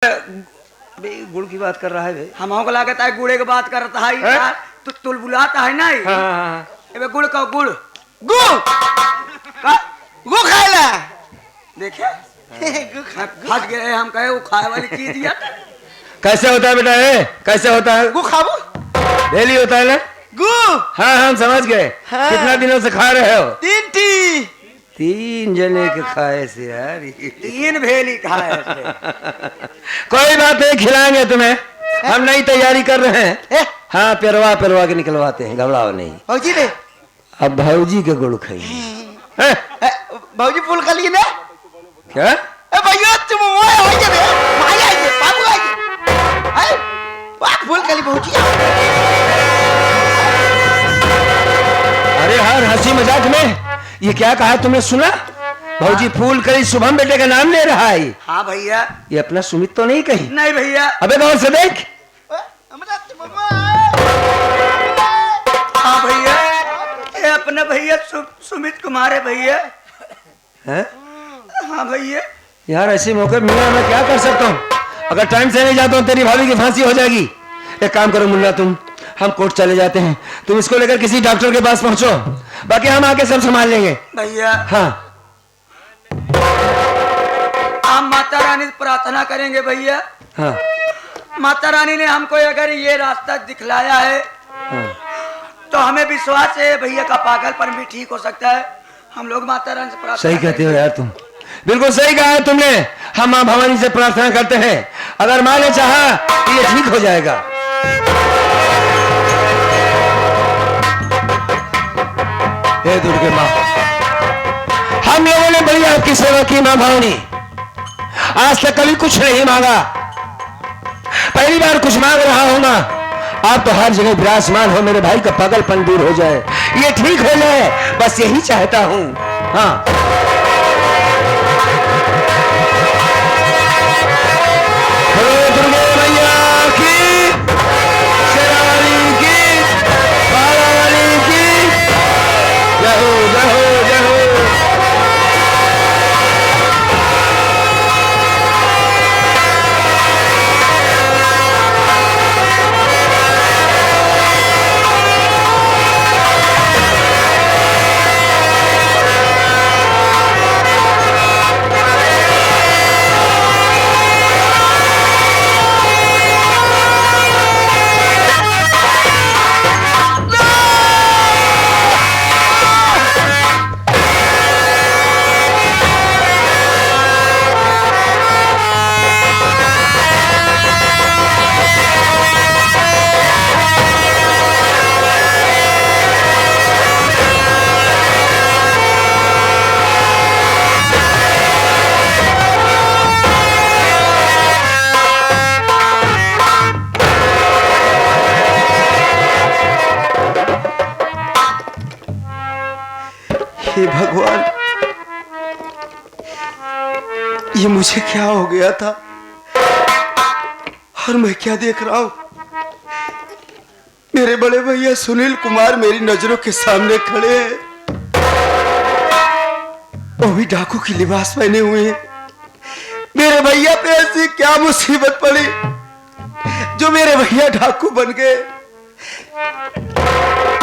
गुड़ की बात कर रहा है भाई। हम को लागत है गुड़े की बात करता है यार। तू तुल बुलाता है नहीं। हाँ। गुड़ का गुड़ गुड़ गु खाएला देखे फट गए हम कहे वो खाए वाली चीज या कैसे होता है बेटा? है कैसे होता है? गु खाबो डेली होता है ना गु। हाँ हम समझ गए। हाँ। कितना दिनों से खा रहे हो? 3 जने के खाए से यार 3 भेली खाए से। कोई बात नहीं, खिलाएंगे तुम्हें। हम नई तैयारी कर रहे हैं। हाँ पेरवा के निकलवाते हैं, घबराओ नहीं। भौजी ने अब भौजी के गुड़ खाइए। भौजी फूल खा लिए ना क्या? भैया तुम फूल खा ली भौजी। अरे हर हंसी मजाक में ये क्या कहा तुमने सुना? भौजी फूल कली शुभम बेटे का नाम ले रहा है। हाँ भैया। ये अपना सुमित तो नहीं कही? नहीं भैया। अबे गौर से देख। हाँ भैया ये अपना भैया सुमित कुमार है भैया। हैं? हाँ भैया। यार ऐसे मौके मिला मैं क्या कर सकता हूँ? अगर टाइम से नहीं जाता हूँ तेरी भाभी की फांसी हो जाएगी। एक काम करो मुन्ना, तुम हम कोर्ट चले जाते हैं, तुम इसको लेकर किसी डॉक्टर के पास पहुंचो, बाकी हम आके सब संभाल लेंगे। भैया हाँ हम माता रानी से प्रार्थना करेंगे भैया। हाँ माता रानी ने हमको अगर ये रास्ता दिखलाया है हाँ। तो हमें विश्वास है भैया का पागलपन भी ठीक हो सकता है। हम लोग माता रानी से प्रार्थना सही कहते हो यार तुम, बिल्कुल सही कहा है तुमने। हम माँ भवानी से प्रार्थना करते हैं, अगर माँ ने चाहा तो ये ठीक हो जाएगा। हे दुर्गे माँ, हम लोगों ने बड़ी आपकी सेवा की माँ भवानी। आज तक कभी कुछ नहीं मांगा, पहली बार कुछ मांग रहा हूं ना। आप तो हर जगह विराजमान हो, मेरे भाई का पागलपन दूर हो जाए, ये ठीक हो जाए, बस यही चाहता हूं। हाँ दुर्गे मैया की, शेरावाली की, बालावाली की जय हो जय हो जय हो। हे भगवान, ये मुझे क्या हो गया था और मैं क्या देख रहा हूं? मेरे बड़े भैया सुनील कुमार मेरी नजरों के सामने खड़े हैं, वो भी डाकू की लिबास पहने हुए हैं। मेरे भैया पे ऐसी क्या मुसीबत पड़ी जो मेरे भैया डाकू बन गए?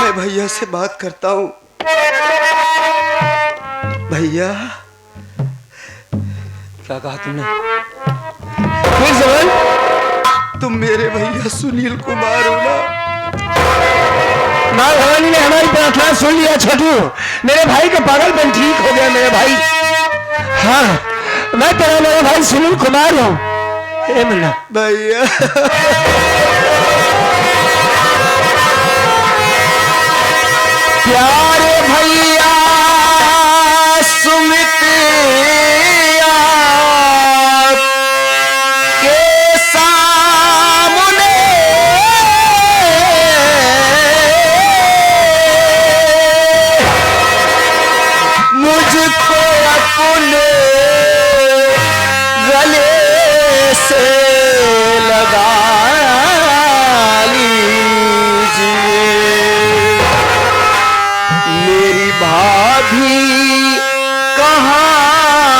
मैं भैया से बात करता हूं। भैया क्या कहा तुमने? फिर जवान, तुम मेरे भैया सुनील कुमार हो ना? माँ भवानी ने हमारी प्रार्थना सुन लिया छोटू, मेरे भाई का पागलपन ठीक हो गया मेरे भाई। हाँ मैं तेरा मेरा भाई सुनील कुमार हूँ। हे मुन्ना भैया प्यारे भैया सुमित के सामने मुझको अपने गले से लगा लीजिए। मेरी भाभी कहाँ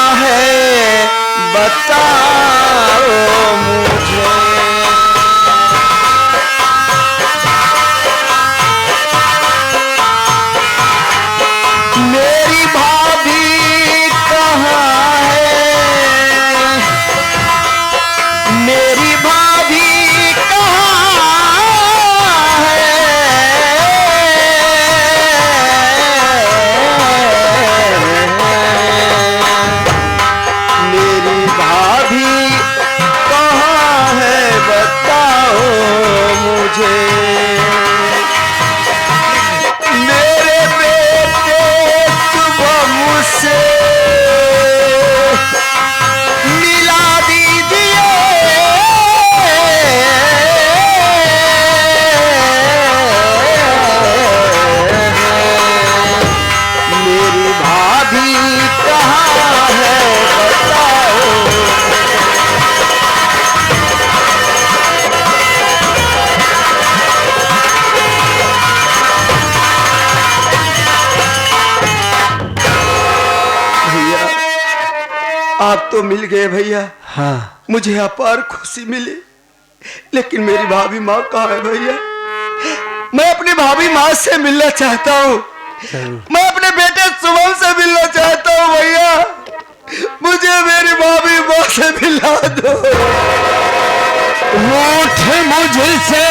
मेरी भाभी कहाँ है? मेरी भाभी कहाँ है बताओ मुझे। मेरे बेटे सुबह मुझसे मिला दीजिए। मेरी भाभी कहाँ है बताओ। भैया आप तो मिल गए भैया। हाँ, मुझे अपार खुशी मिली, लेकिन मेरी भाभी माँ कहाँ है भैया? मैं अपनी भाभी माँ से मिलना चाहता हूँ। मैं अपने बेटे शुभम से मिलना चाहता हूँ भैया। मुझे मेरी भाभी माँ से मिला दो। रूठ मुझसे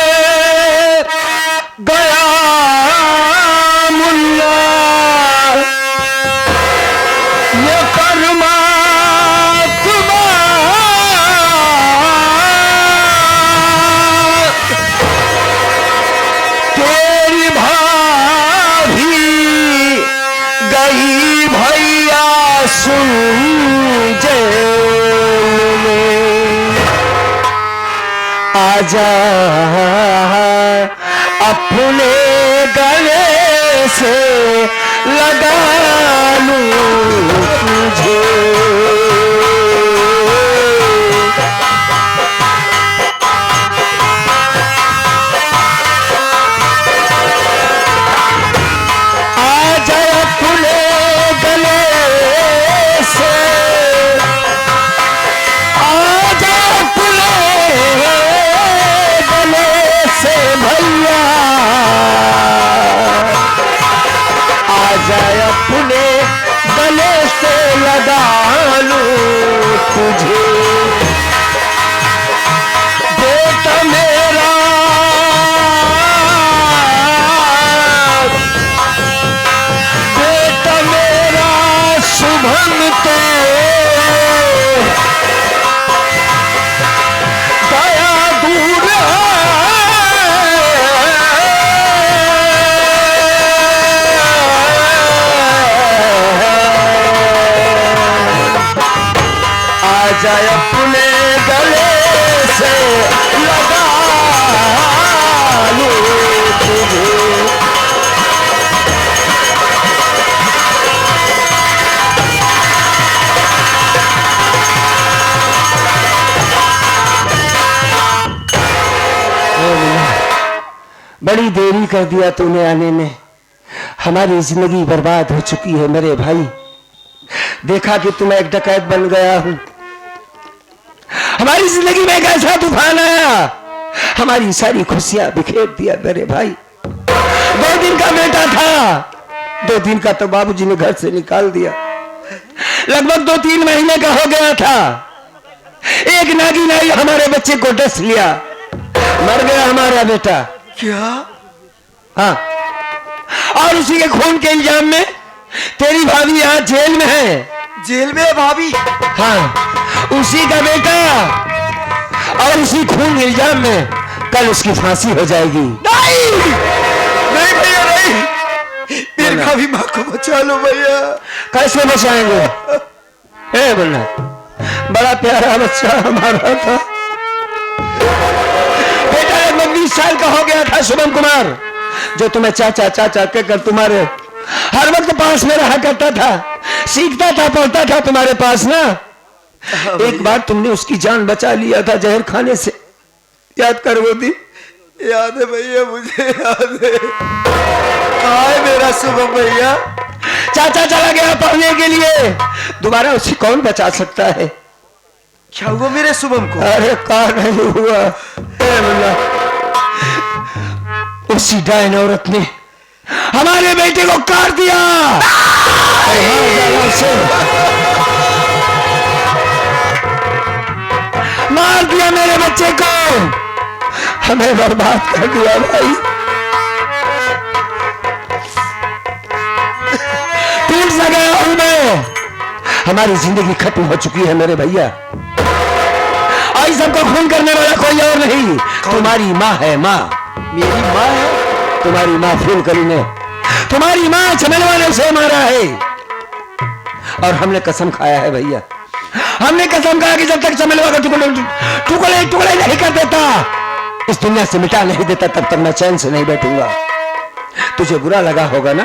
गया मुल्ला, ये परमात्मा तेरी भाभी गई भैया सुन जेल में। आजा अपने गले से लगा लूं तुझे। आजा अपने गले से, आजा अपने गले से भैया, आजा अपने गले से लगा लूं तुझे। बेटा मेरा बेटा मेरा शुभम तो गया दूर आजा अपने गले से लगा लूं तुझे। बड़ी देरी कर दिया तूने आने में। हमारी जिंदगी बर्बाद हो चुकी है मेरे भाई। देखा कि तुम्हें एक डकैत बन गया हूं। हमारी जिंदगी में एक ऐसा तूफान आया, हमारी सारी खुशियां बिखेर दिया मेरे भाई। 2 दिन का बेटा था, 2 दिन का तो बाबूजी ने घर से निकाल दिया। लगभग 2-3 महीने का हो गया था। एक नागिन आई, हमारे बच्चे को डस लिया, मर गया हमारा बेटा। क्या? हाँ, और उसी के खून के इल्जाम में तेरी भाभी यहाँ जेल में है। जेल में है भाभी? हाँ, उसी का बेटा, और उसी खून इल्जाम में कल उसकी फांसी हो जाएगी। नहीं नहीं भैया नहीं, मेरी भाभी माँ को बचा लो भैया। कैसे बचाएंगे? ए बोलना, बड़ा प्यारा बच्चा हमारा था। बेटा लगभग 20 साल का हो गया था शुभम कुमार, जो तुम्हें चाचा चाचा कहकर तुम्हारे हर वक्त पास में रहा करता था, सीखता था, पढ़ता था तुम्हारे पास ना। एक बार तुमने उसकी जान बचा लिया था जहर खाने से, याद कर वो दिन? याद है भैया, मुझे याद है। कहाँ है मेरा शुभम भैया? चाचा चला गया पढ़ने के लिए, दोबारा उसे कौन बचा सकता है? क्या हुआ मेरे शुभम को? अरे कहा नहीं हुआ, उसी डायन औरत ने हमारे बेटे को काट दिया। मार दिया मेरे बच्चे को, हमें बर्बाद कर दिया भाई। टूट सा गया हूं मैं, हमारी जिंदगी खत्म हो चुकी है मेरे भैया। आज सबको खून करने वाला कोई और नहीं, तुम्हारी माँ है। माँ मेरी माँ है? तुम्हारी माँ फूलकली ने, तुम्हारी माँ चमेलवा ने उसे मारा है। और हमने कसम खाया है भैया, हमने कसम खाया कि जब तक चमेलवा का टुकड़े टुकड़े टुकड़े नहीं कर देता, इस दुनिया से मिटा नहीं देता, तब तक मैं चैन से नहीं बैठूंगा। तुझे बुरा लगा होगा ना,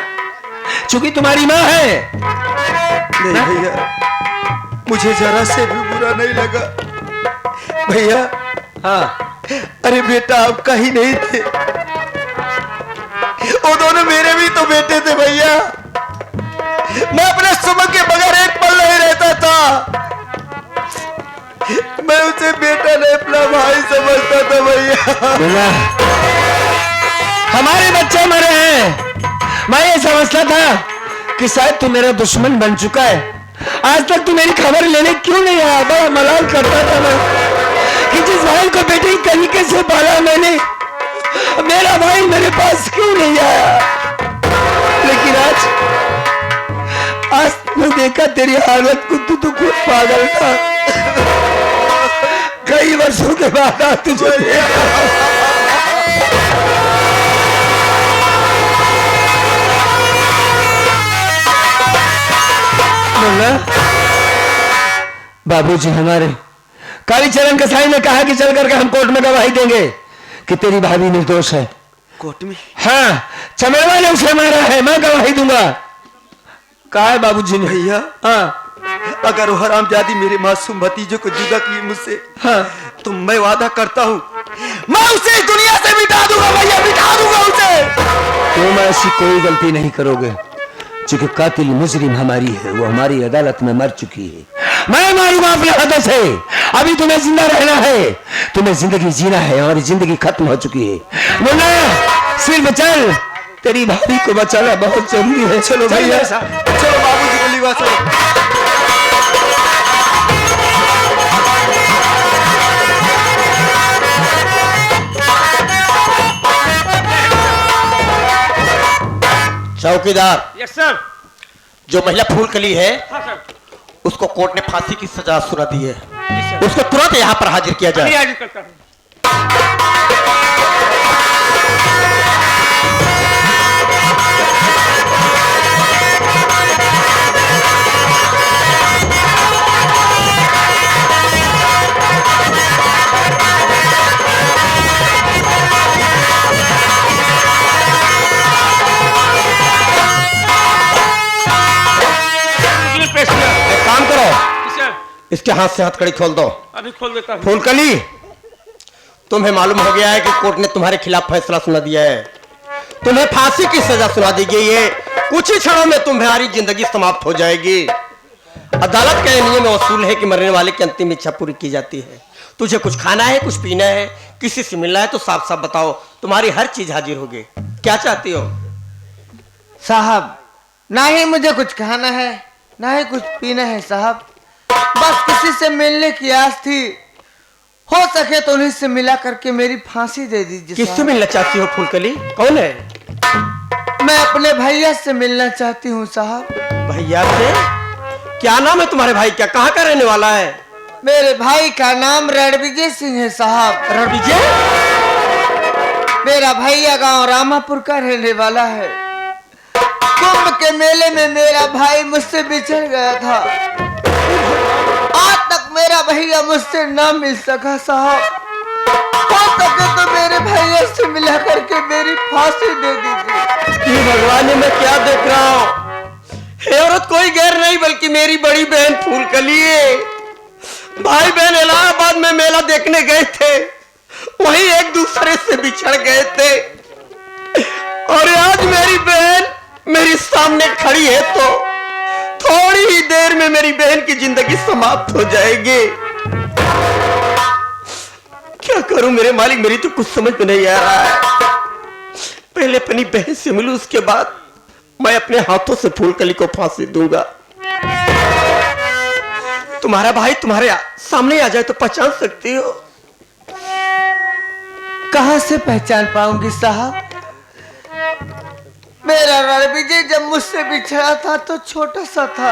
क्योंकि तुम्हारी माँ है। नहीं भैया, मुझे जरा से भी बुरा नहीं लगा भैया। हाँ, अरे बेटा आपका ही नहीं थे, वो दोनों मेरे भी तो बेटे थे भैया। मैं अपने सुमन के बगैर एक पल नहीं रहता था। मैं उसे बेटा नहीं अपना भाई समझता था भैया। हमारे बच्चे मरे हैं, मैं ये समझता था कि शायद तू मेरा दुश्मन बन चुका है। आज तक तू मेरी खबर लेने क्यों नहीं आया? बड़ा मलाल करता था मैं कि जिस भाई को बेटे की तरीके से पाला मैंने, मेरा भाई मेरे पास क्यों नहीं आया। लेकिन आज मैं देखा तेरी हालत को, तू तो खुद पागल था। कई वर्षों के बाद आज तुझे बाबूजी हमारे कालीचरण कसाई ने कहा कि चल करके हम कोर्ट में गवाही देंगे कि तेरी भाभी निर्दोष है। कोर्ट में? हाँ, चमेलवा ने उसे मारा है, मैं गवाही दूंगा। कहा है बाबूजी ने? भैया हाँ, अगर वो हरामजादी मेरे मासूम भतीजे को जुदा किए मुझसे, हाँ, तो मैं वादा करता हूँ मैं उसे इस दुनिया से मिटा दूंगा भैया, मिटा दूंगा उसे। तुम ऐसी कोई गलती नहीं करोगे, क्योंकि कातिल मुजरिम हमारी है, वो हमारी अदालत में मर चुकी है। मैं मारूंगा अपने हाथों से। अभी तुम्हें जिंदा रहना है, तुम्हें जिंदगी जीना है, हमारी जिंदगी खत्म हो चुकी है। मुन्ना सिर्फ चल, तेरी भाभी को बचाना बहुत जरूरी है। चलो भैया, चलो बाबूजी को लिवा चलो। चौकीदार, यस सर। जो महिला फूलकली है हाँ सर। उसको कोर्ट ने फांसी की सजा सुना दी है। जी सर। उसको तुरंत यहाँ पर हाजिर किया अभी जाए। हाजिर करता हूँ। मुझे पेश किया। एक काम करो, जी सर। इसके हाथ से हथकड़ी खोल दो। अभी खोल देता हूँ। फूलकली, तुम्हें मालूम हो गया है कि कोर्ट ने तुम्हारे खिलाफ फैसला सुना दिया है। तुम्हें फांसी की सजा सुना दी गई है। कुछ ही क्षणों में तुम्हारी जिंदगी समाप्त हो जाएगी। अदालत का नियम असूल है कि मरने वाले की अंतिम इच्छा पूरी की जाती है। तुझे कुछ खाना है, कुछ पीना है, किसी से मिलना है तो साफ साफ बताओ, तुम्हारी हर चीज हाजिर होगी। क्या चाहती हो? साहब, ना ही मुझे कुछ खाना है, ना ही कुछ पीना है साहब। बस किसी से मिलने की आस थी, हो सके तो उन्हीं से मिला करके मेरी फांसी दे दीजिए। किससे मिलना चाहती हो फूलकली? कौन है? मैं अपने भैया से मिलना चाहती हूँ साहब। भैया से? क्या नाम है तुम्हारे भाई? क्या कहाँ का रहने वाला है? मेरे भाई का नाम रणविजय सिंह है साहब। रणविजय? मेरा भैया गांव रामापुर का रहने वाला है। कुंभ के मेले में मेरा भाई मुझसे बिछड़ गया था। आज तक मेरा भैया मुझसे ना मिल सका साहब। हो सके तो मेरे भैया से मिला करके मेरी फांसी दे दीजिए। ये भगवान ने, मैं क्या देख रहा हूँ? ये औरत कोई गैर नहीं बल्कि मेरी बड़ी बहन फूलकली है। भाई बहन इलाहाबाद में मेला देखने गए थे, वहीं एक दूसरे से बिछड़ गए थे, और आज मेरी बहन मेरे सामने खड़ी है तो थोड़ी ही देर में मेरी बहन की जिंदगी समाप्त हो जाएगी। क्या करूं मेरे मालिक, मेरी तो कुछ समझ में नहीं आ रहा है। पहले अपनी बहन से मिलूं, उसके बाद मैं अपने हाथों से फूलकली को फांसी दूंगा। तुम तुम्हारा भाई तुम्हारे सामने आ जाए तो पहचान सकती हो। कहां से पहचान पाऊंगी साहब? मेरा रणविजय जब मुझसे बिछड़ा था तो छोटा सा था,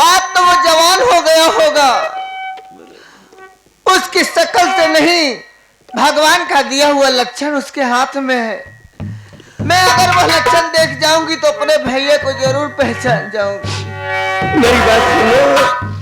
आज तो वो जवान हो गया होगा। उसकी शक्ल से नहीं, भगवान का दिया हुआ लक्षण उसके हाथ में है। मैं अगर वह लक्षण देख जाऊंगी तो अपने भैया को जरूर पहचान जाऊंगी। मेरी बात सुनो,